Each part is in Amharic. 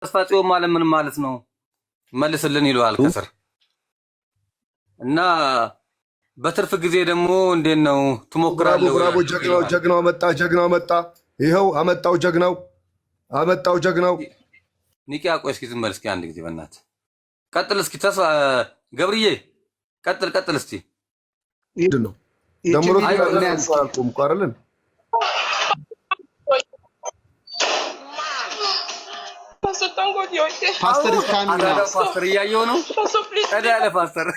ተስፋጽዮን ማለት ምን ማለት ነው መልስልን ይለዋል ከስር እና በትርፍ ጊዜ ደግሞ እንዴት ነው ትሞክራለህ? ብራቮ ጀግናው መጣ ይኸው አመጣው ጀግናው ኒቂያ ቆይ እስኪ ዝም በል እስኪ አንድ ጊዜ በእናትህ ቀጥል እስኪ ተስፋ ገብርዬ ቀጥል እስኪ ምንድን ነው ደምሮ አልቆም እኮ አይደለም ፓስተር እያየሁ ነው ያለ ፓስተር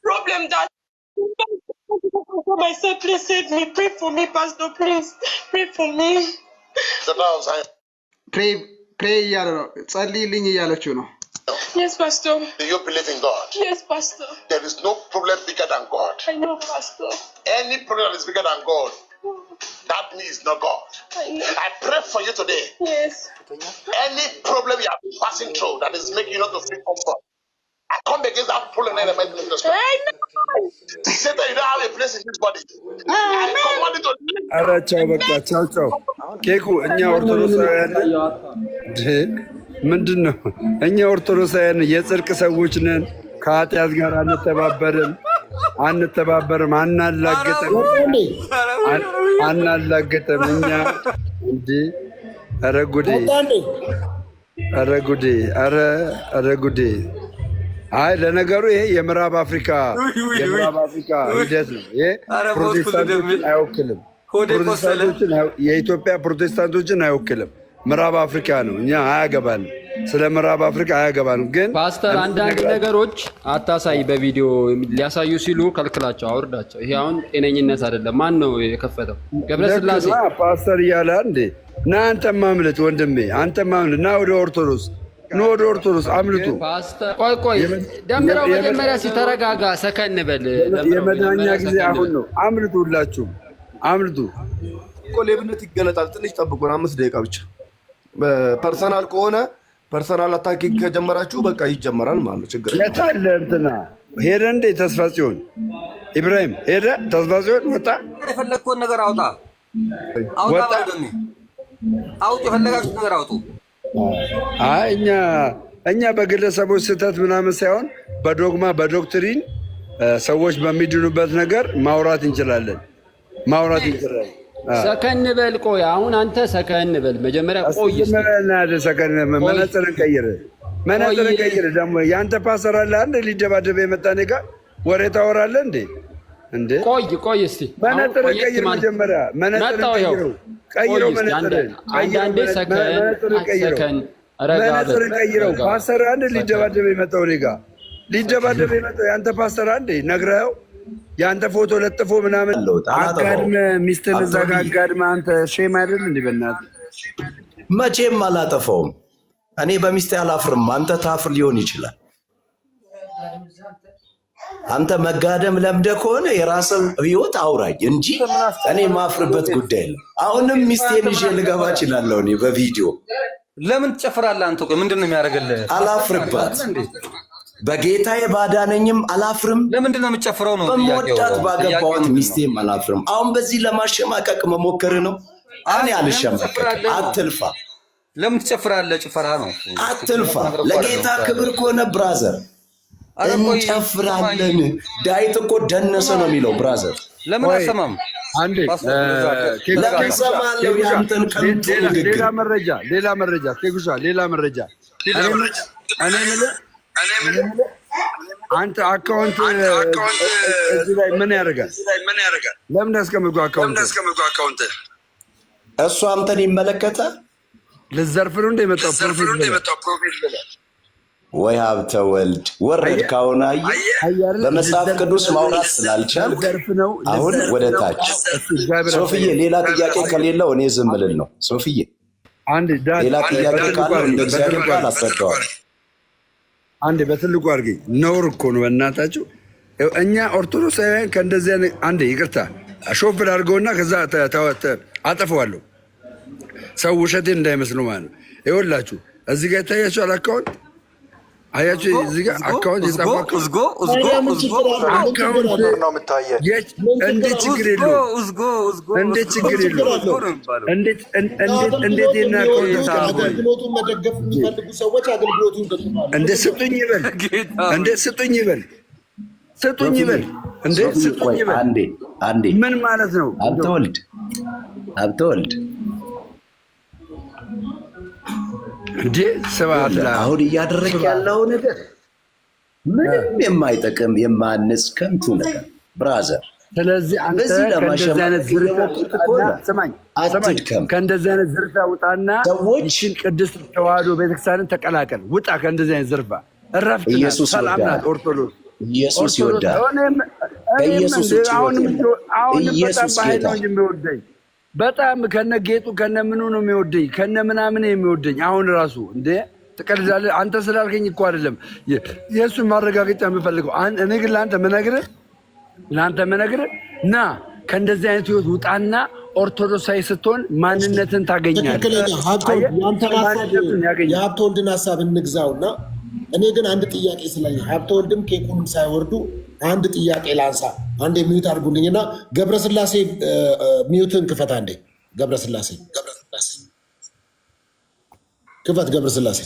problem that myself, please save me, pray for me, pastor, please pray for me. pray እያለ ነው ጸልይልኝ እያለችው ነው። Yes, pastor. Do you believe in God? Yes, pastor. There is no problem bigger than God. I know, pastor. Any problem that is bigger than God, that means not God. I pray for you today. Yes. Any problem you are passing through that is making you not to feel comfort, I come against that problem in the mighty name of Jesus. Satan, you don't have a place in this body. I command you to leave. ኧረ ቻው በቃ ቻው ኬኩ እኛ ኦርቶዶክሳውያን ምንድን ነው እኛ ኦርቶዶክሳውያን የጽድቅ ሰዎች ነን። ከኃጢአት ጋር አንተባበርም አናላግጥም እኛ እንዴ ኧረ ጉዴ አይ ለነገሩ ይሄ የምዕራብ አፍሪካ ሂደት ነው። ይሄ ፕሮቴስታንቶችን አይወክልም። የኢትዮጵያ ፕሮቴስታንቶችን አይወክልም። ምዕራብ አፍሪካ ነው። እኛ አያገባንም፣ ስለ ምዕራብ አፍሪካ አያገባንም። ግን ፓስተር አንዳንድ ነገሮች አታሳይ በቪዲዮ ሊያሳዩ ሲሉ ከልክላቸው፣ አውርዳቸው። ይሄ አሁን ጤነኝነት አይደለም። ማን ነው የከፈተው? ገብረስላሴ ፓስተር እያለ እንዴ ና አንተም አምልጥ ወንድሜ፣ አንተም አምልጥ ና ወደ ኦርቶዶክስ አምልጡ። ቆይ ደምረው መጀመሪያ ሲተረጋጋ ሰከን በል። የመዳኛ ጊዜ አሁን ነው። አምልጡ፣ ሁላችሁም አምልጡ። እኮ ሌብነት ይገለጣል። ትንሽ ጠብቁን፣ 5 ደቂቃ ብቻ። ፐርሰናል ከሆነ ፐርሰናል አታኪንግ ከጀመራችሁ በቃ ይጀመራል ማለት ነው። ችግር የታለ እንትና ሄደ እንዴ ተስፋ ጽዮን ኢብራሂም ሄደ። ተስፋ ጽዮን ወጣ። የፈለግከውን ነገር አውጣ ወደኔ አውጡ፣ የፈለጋችሁት ነገር አውጡ። አይ እኛ በግለሰቦች ስህተት ምናምን ሳይሆን በዶግማ በዶክትሪን ሰዎች በሚድኑበት ነገር ማውራት እንችላለን። ሰከን በል። ቆይ አሁን አንተ ሰከን በል መጀመሪያ። ቆይ ሰከን መነጽርን ቀይር። ደግሞ የአንተ ፓስተር አለ አንድ ሊደባደብ የመጣ እኔ ጋር ወሬ ታወራለህ እንዴ? ቆይ እስቲ መነጽርን ቀይር መጀመሪያ። መነጽርን ቀይረው። ፓስተር አንድ ሊደባደብ የመጣው እኔ ጋር የአንተ ፓስተር አንድ ነግረኸው የአንተ ፎቶ ለጥፎ ምናምን አጋድመ ሚስትን እዛ ጋ አጋድመ አንተ ሼም አይደል እንዴ? በእናትህ መቼም አላጠፋውም። እኔ በሚስቴ አላፍርም። አንተ ታፍር ሊሆን ይችላል። አንተ መጋደም ለምደ ከሆነ የራስህ ህይወት አውራኝ እንጂ እኔ ማፍርበት ጉዳይ የለም። አሁንም ሚስቴን ይዤ ልገባ እችላለሁ እኔ በቪዲዮ። ለምን ትጨፍራለህ አንተ? ቆይ ምንድን ነው የሚያደርግልህ? አላፍርባት በጌታዬ ባዳነኝም አላፍርም። ለምንድን ነው የምትጨፍረው ነው? በመወዳት ባገባዋት ሚስቴም አላፍርም። አሁን በዚህ ለማሸማቀቅ መሞከር ነው። እኔ አልሸማቀቅ። አትልፋ። ለምን ትጨፍራለህ? ጭፈራ ነው። አትልፋ። ለጌታ ክብር ከሆነ ብራዘር እንጨፍራለን። ዳዊት እኮ ደነሰ ነው የሚለው ብራዘር። ለምን አሰማም? አንዴ ለምን ሰማለሁ ያንተን ከንቱ ንግግር። ሌላ መረጃ ኬጉሻ ሌላ መረጃ እኔ አንተ አካውንት እዚህ ላይ ምን ያደርጋል? ለምን አስቀምጥኩ አካውንት? እሱ አንተን ይመለከታል። ልዘርፍ ነው እንደመጣው ፕሮፌት ወይ ሀብተ ወልድ ወረድ ካሁን በመጽሐፍ ቅዱስ ማውራት ስላልቻል አሁን ወደ ታች። ሶፍዬ ሌላ ጥያቄ ከሌለው እኔ ዝም ልል ነው። ሶፍዬ ሌላ ጥያቄ ካለው እንደ እግዚአብሔር ቃል አስረዳዋለሁ። አንዴ በትልቁ አድርገኝ። ነውር እኮ ነው በእናታችሁ። እኛ ኦርቶዶክሳውያን ከእንደዚህ አንዴ ይቅርታ ሾፍር አድርገውና ከዛ አጠፈዋለሁ። ሰው ውሸቴን እንዳይመስሉ ማለት ነው። ይኸውላችሁ እዚህ ጋር ይታያችኋል። አያችሁ እዚህ ጋር አካውንት የጻፈው ኡዝጎ ነው የምታየው። እንደ ችግር የለውም። እንደ ችግር የለውም። እንዴት እና አገልግሎቱን መደገፍ የሚፈልጉ ሰዎች አገልግሎቱን ይደግፋሉ። እንደ ስጡኝ ይበል፣ እንደ ስጡኝ ይበል፣ ስጡኝ ይበል፣ እንደ ስጡኝ ይበል። አንዴ ምን ማለት ነው? ሀብተወልድ እንዴ ስብሐት አሁን እያደረግ ያለው ነገር ምንም የማይጠቅም የማንስ ከንቱ ነገር ብራዘር። ስለዚህ አንተ ከእንደዚህ አይነት ዝርፊያ ውጣና ይህችን ቅድስት ተዋህዶ ቤተክርስቲያንን ተቀላቀል። ውጣ ከእንደዚህ አይነት ዝርፋ። እረፍት ሰላም ናት ኦርቶዶክስ። ኢየሱስ ይወዳል። ኢየሱስ በጣም በኃይል ነው የሚወደኝ። በጣም ከነ ጌጡ ከነ ምኑ ነው የሚወደኝ፣ ከነ ምናምን የሚወደኝ። አሁን ራሱ እንዴ ትቀልዳለህ አንተ ስላልከኝ እኮ አይደለም የእሱን ማረጋገጫ የምፈልገው። እኔ ግን ለአንተ ምነግርህ ና ከእንደዚህ አይነት ህይወት ውጣና ኦርቶዶክሳዊ ስትሆን ማንነትን ታገኛለህ። የሀብተወልድን ሀሳብ እንግዛውና እኔ ግን አንድ ጥያቄ ስለኝ ሀብተወልድም ኬኩንም ሳይወርዱ አንድ ጥያቄ ላንሳ። አንዴ ሚዩት አድርጉልኝና ገብረስላሴ ሚዩትን ክፈት። አንዴ ገብረስላሴ ክፈት። ገብረስላሴ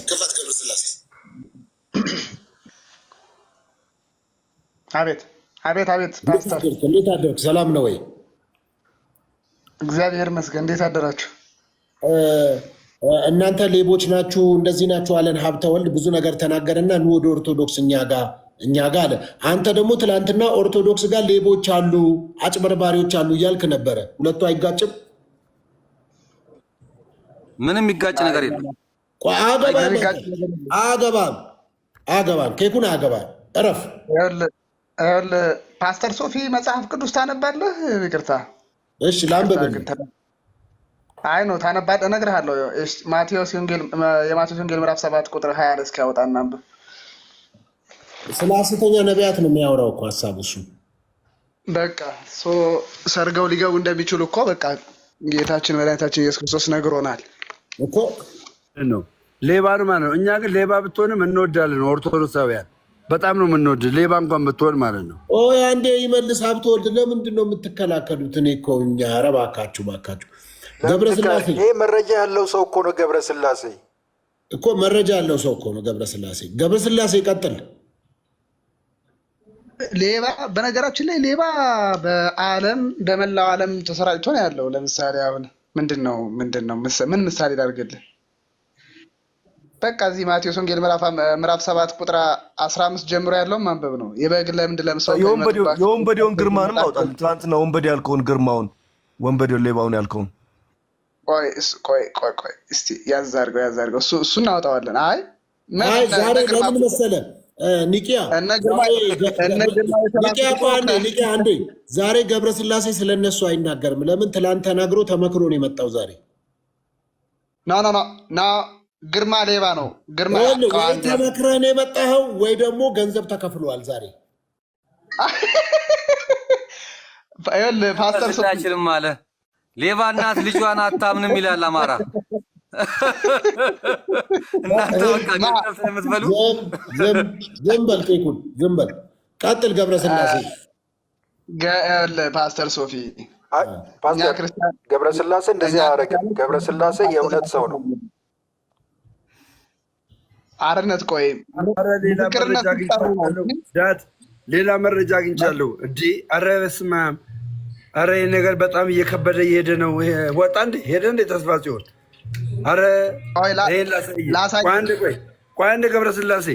አቤት ፓስተር እንዴት አደርክ? ሰላም ነው ወይ? እግዚአብሔር ይመስገን። እንዴት አደራችሁ? እናንተ ሌቦች ናችሁ እንደዚህ ናችሁ አለን ሀብተወልድ። ብዙ ነገር ተናገረና ኑ ወደ ኦርቶዶክስ እኛ ጋር አለ። አንተ ደግሞ ትላንትና ኦርቶዶክስ ጋር ሌቦች አሉ አጭበርባሪዎች አሉ እያልክ ነበረ። ሁለቱ አይጋጭም? ምንም የሚጋጭ ነገር የለም። አገባም ኬኩን አገባም። እረፍ። ፓስተር ሶፊ መጽሐፍ ቅዱስ ታነባለህ? ይቅርታ እሺ ላንብብ። አይ ነው ታነባለህ፣ እነግርሃለሁ። የማቴዎስ ወንጌል ምዕራፍ 7 ቁጥር 20 እስኪ ያወጣ እናንብብ። ስለ ሐሰተኛ ነቢያት ነው የሚያወራው እኮ ሀሳቡ እሱ። በቃ ሰርገው ሊገቡ እንደሚችሉ እኮ በቃ ጌታችን መድኃኒታችን ኢየሱስ ክርስቶስ ነግሮናል እኮ ነው። ሌባ ነው ማለት ነው። እኛ ግን ሌባ ብትሆንም እንወዳለን። ኦርቶዶክሳውያን በጣም ነው የምንወድ፣ ሌባ እንኳን ብትሆን ማለት ነው። አንዴ ይመልስ ሀብተወልድ። ለምንድን ነው የምትከላከሉት? እኔ እኮ እኛ ኧረ እባካችሁ ገብረስላሴ ይሄ መረጃ ያለው ሰው እኮ ነው። ገብረስላሴ እኮ መረጃ ያለው ሰው እኮ ነው ገብረስላሴ ቀጥል። ሌባ በነገራችን ላይ ሌባ በመላው ዓለም ተሰራጭቶ ነው ያለው። ለምሳሌ አሁን ምንድን ነው ምን ምሳሌ ላድርግልህ? በቃ እዚህ ማቴዎስ ወንጌል ምዕራፍ 7 ቁጥር 15 ጀምሮ ያለውን ማንበብ ነው። የበግ ለምንድ ለምሰው የወንበዴውን ግርማንም አውጣል። ትናንትና ወንበዴ ያልከውን ግርማውን ወንበዴውን ሌባውን ያልከውን ቆይ እስቲ ያዝ አድርገው እሱ እናወጣዋለን። አይ ዛሬ ለምን መሰለህ ኒቂያ አንዴ ዛሬ ገብረስላሴ ስለነሱ አይናገርም። ለምን? ትላንት ተናግሮ ተመክሮ ነው የመጣው። ዛሬ ና ግርማ ሌባ ነው። ግርማ ወይ ተመክረህ ነው የመጣኸው ወይ ደግሞ ገንዘብ ተከፍሏል። ዛሬ ፓስተር አይችልም አለ። ሌባ እናት ልጇን አታምንም ይላል አማራ። እናንተ በቃ ገንዘብ ስለምትበሉ ዝም በል ኬኩን ዝም በል። ቀጥል ገብረስላሴ። ፓስተር ሶፊ ገብረስላሴ እንደዚህ አያደርግም። ገብረስላሴ የእውነት ሰው ነው። አርነት ቆይ ሌላ መረጃ አግኝቻለሁ። ኧረ በስመ አብ! ኧረ ይህ ነገር በጣም እየከበደ እየሄደ ነው። ወጣ ሄደ ተስፋ ሲሆን ኧረ ቆይ አንድ ገብረስላሴ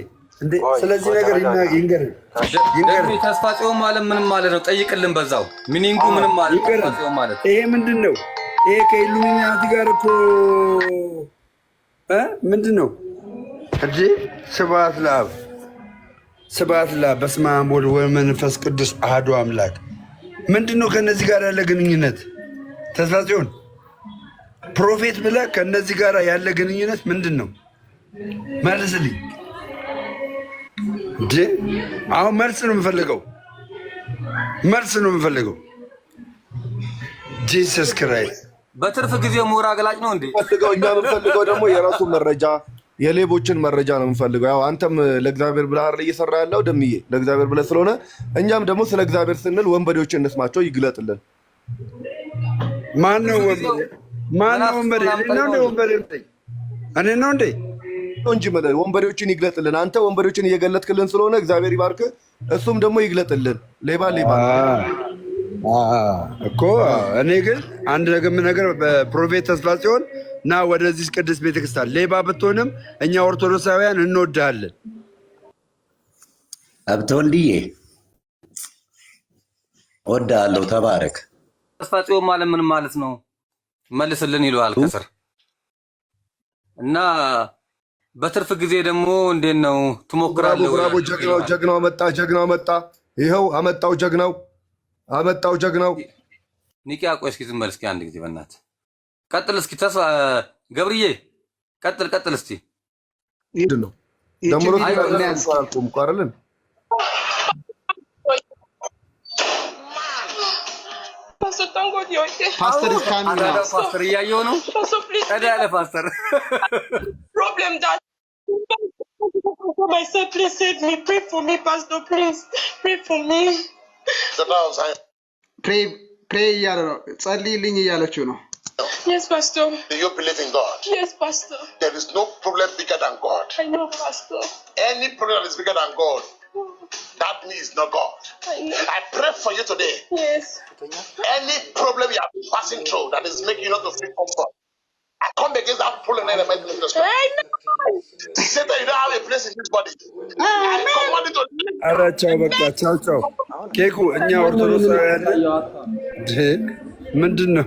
ስለዚህ ነገር ይንገር። ተስፋ ጽዮን ማለት ምንም ማለት ነው? ጠይቅልን በዛው ሚኒንጉ ምንም ማለት ተስፋ ጽዮን ማለት ይሄ ምንድን ነው? ይሄ ከኢሉሚናቲ ጋር እኮ ምንድን ነው? ስብሐት ለአብ በስመ አብ ወወልድ ወመንፈስ ቅዱስ አሐዱ አምላክ። ምንድን ነው ከእነዚህ ጋር ያለ ግንኙነት? ተስፋ ጽዮን ፕሮፌት ብለህ ከእነዚህ ጋር ያለ ግንኙነት ምንድን ነው? መልስልኝ። አሁን መልስ ነው የምፈልገው። ጂሰስ ክራይስት በትርፍ ጊዜ ምሁር አገላጭ ነው እንዴ? እኛ የምንፈልገው ደግሞ የራሱ መረጃ የሌቦችን መረጃ ነው የምፈልገው። ያው አንተም ለእግዚአብሔር ብለህ አይደል እየሰራ ያለው ደምዬ፣ ለእግዚአብሔር ብለህ ስለሆነ እኛም ደግሞ ስለ እግዚአብሔር ስንል ወንበዴዎችን እንስማቸው፣ ይግለጥልን። ማን ነው ወንበዴ? ማን ነው ወንበዴ? እኔ ነው እንዴ እንጂ ወንበዴዎችን ይግለጥልን። አንተ ወንበዴዎችን እየገለጥክልን ስለሆነ እግዚአብሔር ይባርክ፣ እሱም ደግሞ ይግለጥልን። ሌባ እኮ እኔ ግን አንድ ነገር በፕሮፌት ተስፋ ሲሆን ና ወደዚህ ቅድስት ቤተክርስቲያን ሌባ ብትሆንም እኛ ኦርቶዶክሳውያን እንወድሃለን። ሀብተወልድዬ እወድሃለሁ፣ ተባረክ። ተስፋ ጽዮን ማለት ምን ማለት ነው? መልስልን ይለዋል ከስር እና በትርፍ ጊዜ ደግሞ እንዴት ነው ትሞክራለህ? ብራቦ! ጀግናው መጣ። ይኸው አመጣው ጀግናው ኒቂያ። ቆይ እስኪ ዝም በል እስኪ አንድ ጊዜ በእናትህ ቀጥል እስኪ። ተስፋ ገብርዬ ቀጥል እስኪ። ምንድን ነው ደምሮ አልቆም እኮ አይደለን? ፓስተር እያየሁ ነው። ቀዳ ያለ ፓስተር myself, please save me. Pray for me, Pastor. Please pray for me. Pray እያለ ነው። ጸልይልኝ እያለችው ነው። Yes, Pastor. Do you believe in God? Yes, Pastor. There is no problem bigger than God. I know, Pastor. Any problem that is bigger than God, that means not God. I pray for you today. Yes. Any problem you are passing through that is making you not to feel comfort, I come against that problem in the mighty name of Jesus. Satan, you don't have a place in this body. I command you to leave. ኧረ ቻው፣ በቃ ቻው። ኬኩ እኛ ኦርቶዶክሳውያን ምንድን ነው?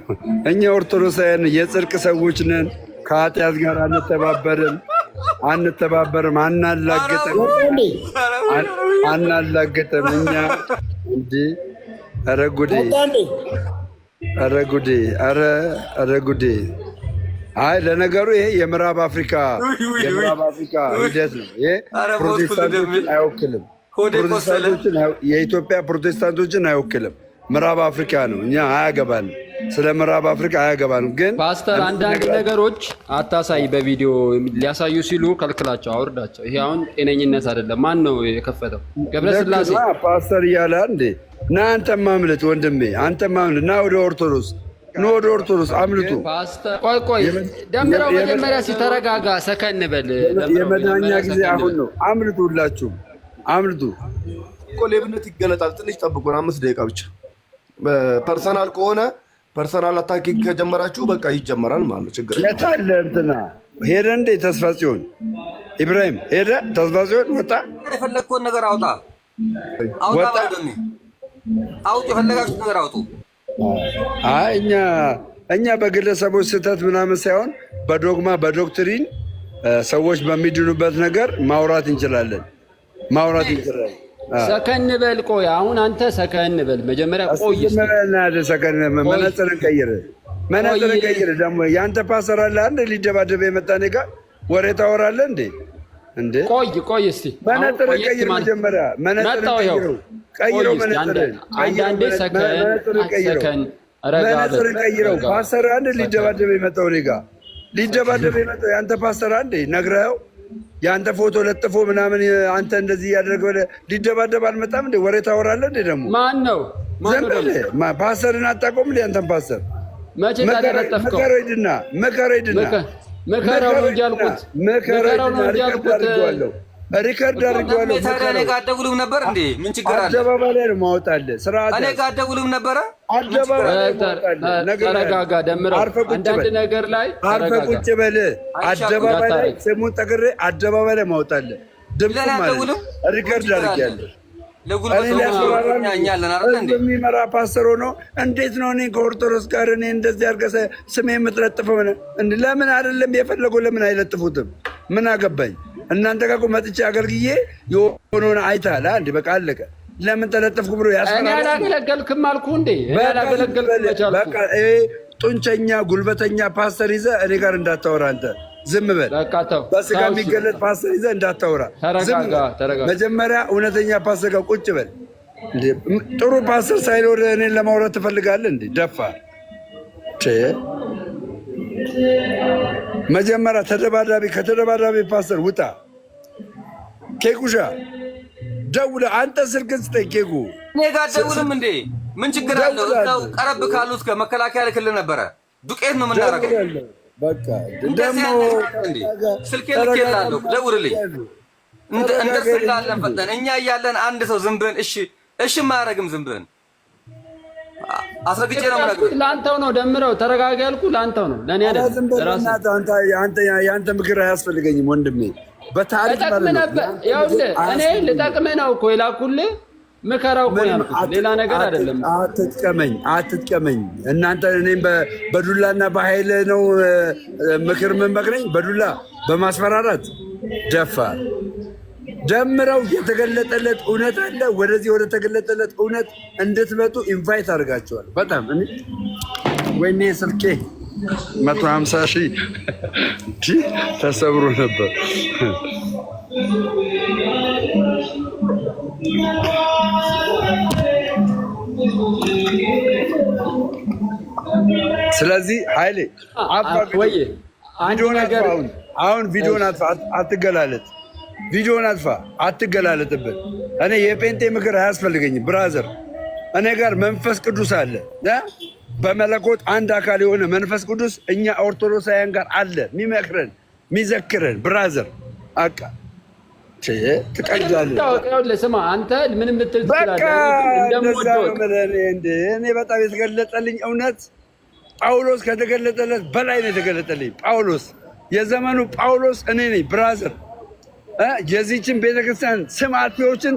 እኛ ኦርቶዶክሳውያን የጽድቅ ሰዎች ነን። ከኃጢአት ጋር አንተባበርም፣ አናላግጥም እኛ እንጂ። ኧረ ጉዴ! አይ ለነገሩ ይሄ የምዕራብ አፍሪካ ሂደት ነው። ይሄ ፕሮቴስታንቶችን አይወክልም። የኢትዮጵያ ፕሮቴስታንቶችን አይወክልም። ምዕራብ አፍሪካ ነው። እኛ አያገባንም፣ ስለ ምዕራብ አፍሪካ አያገባንም። ግን ፓስተር አንዳንድ ነገሮች አታሳይ፣ በቪዲዮ ሊያሳዩ ሲሉ ከልክላቸው፣ አውርዳቸው። ይሄ አሁን ጤነኝነት አይደለም። ማን ነው የከፈተው? ገብረስላሴ ፓስተር እያለ እንዴ? ና አንተም አምልጥ ወንድሜ፣ አንተም አምልጥ። ና ወደ ኦርቶዶክስ አምልጡ። ቆይ ደምረው መጀመሪያ ሲተረጋጋ ሰከን በል። የመዳኛ ጊዜ አሁን ነው። አምልጡ፣ ሁላችሁም አምልጡ። እኮ ሌብነት ይገለጣል። ትንሽ ጠብቁን፣ 5 ደቂቃ ብቻ። ፐርሰናል ከሆነ ፐርሰናል አታኪንግ ከጀመራችሁ በቃ ይጀመራል ማለት ነው። ችግር የታለ እንትና ሄደ እንዴ? ተስፋ ጽዮን ኢብራሂም ሄደ። ተስፋ ጽዮን ወጣ። የፈለግከውን ነገር አውጣ። የፈለጋችሁት ነገር አውጡ። አይ እኛ በግለሰቦች ስህተት ምናምን ሳይሆን በዶግማ በዶክትሪን ሰዎች በሚድኑበት ነገር ማውራት እንችላለን። ሰከን በል። ቆይ አሁን አንተ ሰከን በል መጀመሪያ። ቆይ ሰከን መነጽርን ቀይር። ደግሞ የአንተ ፓስተር አለ አንድ ሊደባደብ የመጣ እኔ ጋር ወሬ ታወራለህ እንዴ? ቆይ እስቲ መነጽርን ቀይር። መጀመሪያ መነጽርን ቀይረው። አንዳንዴ ሰከን ቀይረው። ፓስተር አንድ ሊደባደብ የመጣው እኔ ጋር የአንተ ፓስተር አንዴ ነግረኸው የአንተ ፎቶ ለጥፎ ምናምን አንተ እንደዚህ ያደረገ ሊደባደብ አልመጣም እንዴ? ወሬ ታወራለህ እንዴ? ደግሞ ማን ነው ፓስተርን አታውቀውም እንዴ? አንተን ፓስተር መቼ ታደረጠፍከው? መከረው ነው እንጂ አልኩት። ሪከርድ አድርጌዋለሁ። እኔ ጋር አትደውልም ነበር እንዴ? ምን ችግር አለ? አደባባይ ላይ ነው ማወጣልህ። ስርዓት እኔ ጋር አትደውልም ነበረ? አደባባይ ላይ ተረጋጋ። ደምረው አንዳንድ ነገር ላይ አርፈህ ቁጭ በል። አደባባይ ላይ ስሙን ጠቅሬ አደባባይ ላይ ማወጣልህ። ድምፁ ማለት ሪከርድ አድርጌያለሁ። የሚመራ ፓስተር ሆኖ እንዴት ነው እኔ ከኦርቶዶክስ ጋር እኔ እንደዚህ አድርገህ ስሜ የምትለጥፈው? ለምን አይደለም የፈለገው? ለምን አይለጥፉትም? ምን አገባኝ? እናንተ ጋር መጥቼ አገልግዬ የሆነውን አይተሃል። አንዴ በቃ አለቀ። ለምን ተለጠፍኩ ብሎ ያስፈራራል። እኔ አላገለገልክም አልኩህ እንዴ? በቃ ጡንቸኛ ጉልበተኛ ፓስተር ይዘህ እኔ ጋር እንዳታወራ። አንተ ዝም በል። በስጋ የሚገለጥ ፓስተር ይዘህ እንዳታወራ። መጀመሪያ እውነተኛ ፓስተር ጋር ቁጭ በል። ጥሩ ፓስተር ሳይኖር እኔን ለማውራት ትፈልጋለህ እንዴ? ደፋ መጀመሪያ ከተደባዳቢ ፓስተር ውጣ። ኬኩሻ ደውለህ አንተ ስልክህን ስጠኝ። ኬኩ እኔ ጋር ደውልም እንዴ? ምን ችግር አለው? እዛው ቀረብ ካሉት ከመከላከያ ልክልህ ነበረ። ዱቄት ነው የምናደርገው። በቃ ደግሞ ስልኬን ልኬልሃለሁ፣ ደውልልኝ። እንደርስልሃለን ፈጥነን። እኛ እያለን አንድ ሰው ዝም ብለን እሺ ማያደርግም። ዝም ብለን አስረግጬ ነው የምነግርህ። ለአንተው ነው ደምረው ተረጋጋ ያልኩህ ለአንተው ነው፣ ለእኔ አይደለም። የአንተ ምክር አያስፈልገኝም ወንድሜ። በታሪክ ይኸውልህ እኔ ልጠቅምህ ነው እኮ የላኩልህ ምከራው እኮ ያልኩት ሌላ ነገር አይደለም። አትጥቀመኝ። እናንተ እኔም በዱላና በኃይል ነው ምክር የምመክረኝ፣ በዱላ በማስፈራራት ደፋር ደምረው የተገለጠለት እውነት አለ። ወደዚህ ወደ ተገለጠለት እውነት እንድትመጡ ኢንቫይት አድርጋቸዋል። በጣም ወይኔ ስልኬ 150,000 ተሰብሮ ነበር። ስለዚህ ኃይሌ አሁን ቪዲዮን አጥፋ፣ አትገላለጥ። ቪዲዮን አጥፋ፣ አትገላለጥብን። እኔ የጴንጤ ምክር አያስፈልገኝም ብራዘር። እኔ ጋር መንፈስ ቅዱስ አለ። በመለኮት አንድ አካል የሆነ መንፈስ ቅዱስ እኛ ኦርቶዶክሳውያን ጋር አለ፣ የሚመክረን የሚዘክረን ብራዘር። አቃ ትቀጃለህ። ስማ አንተ ምንም ልትል እኔ በጣም የተገለጠልኝ እውነት ጳውሎስ ከተገለጠለት በላይ ነው የተገለጠልኝ። ጳውሎስ የዘመኑ ጳውሎስ እኔ ነኝ ብራዘር። የዚችን ቤተክርስቲያን ስም አጥፊዎችን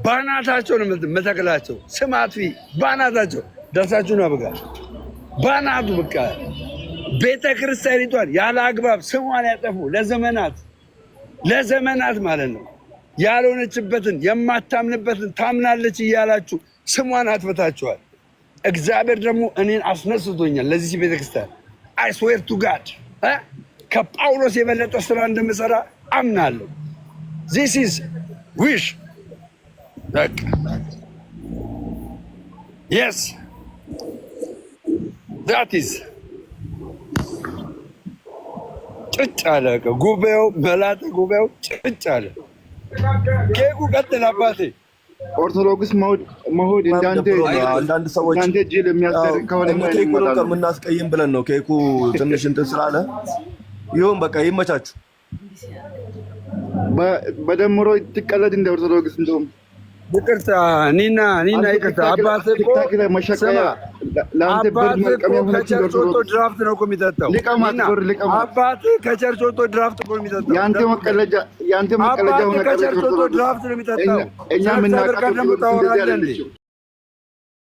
ባናታቸው ነው የምተክላቸው። ስም አጥፊ ባናታቸው ደርሳችሁን አበጋል ባናቱ በቃ ቤተክርስቲያኒቷን ያለ አግባብ ስሟን ያጠፉ ለዘመናት ማለት ነው። ያልሆነችበትን የማታምንበትን ታምናለች እያላችሁ ስሟን አጥፍታችኋል። እግዚአብሔር ደግሞ እኔን አስነስቶኛል ለዚህ ቤተክርስቲያን። አይ ስዌር ቱ ጋድ ከጳውሎስ የበለጠ ስራ እንደምሰራ አምናለሁ። ዚስ ኢዝ ዊሽ የስ ዛት ኢዝ ጭጭ አለ። ጉባኤው መላጠ ጉባኤው ጭጭ አለ። ኬኩ ቀጥል አባቴ። ኦርቶዶክስ መሆድ እንዳንተ አንዳንድ ሰዎች ጅል የሚያስደርግ ከሆነ ኬኩን ከምናስቀይም ብለን ነው። ኬኩ ትንሽ እንትን ስላለ ይሁን በቃ ይመቻችሁ። በደምሮ ትቀለድ እንደ ኦርቶዶክስ እንደውም ይቅርታ ኒና ይቅርታ። አባትህ እኮ ከቸርች ወጥቶ ድራፍት ነው እኮ የሚጠጣው። አባትህ ከቸርች ወጥቶ ድራፍት እኮ ነው የሚጠጣው። የአንተ መቀለጃ ከቸርች ወጥቶ ድራፍት ነው የሚጠጣው። እኛ ምን ታወራለህ እንዴ?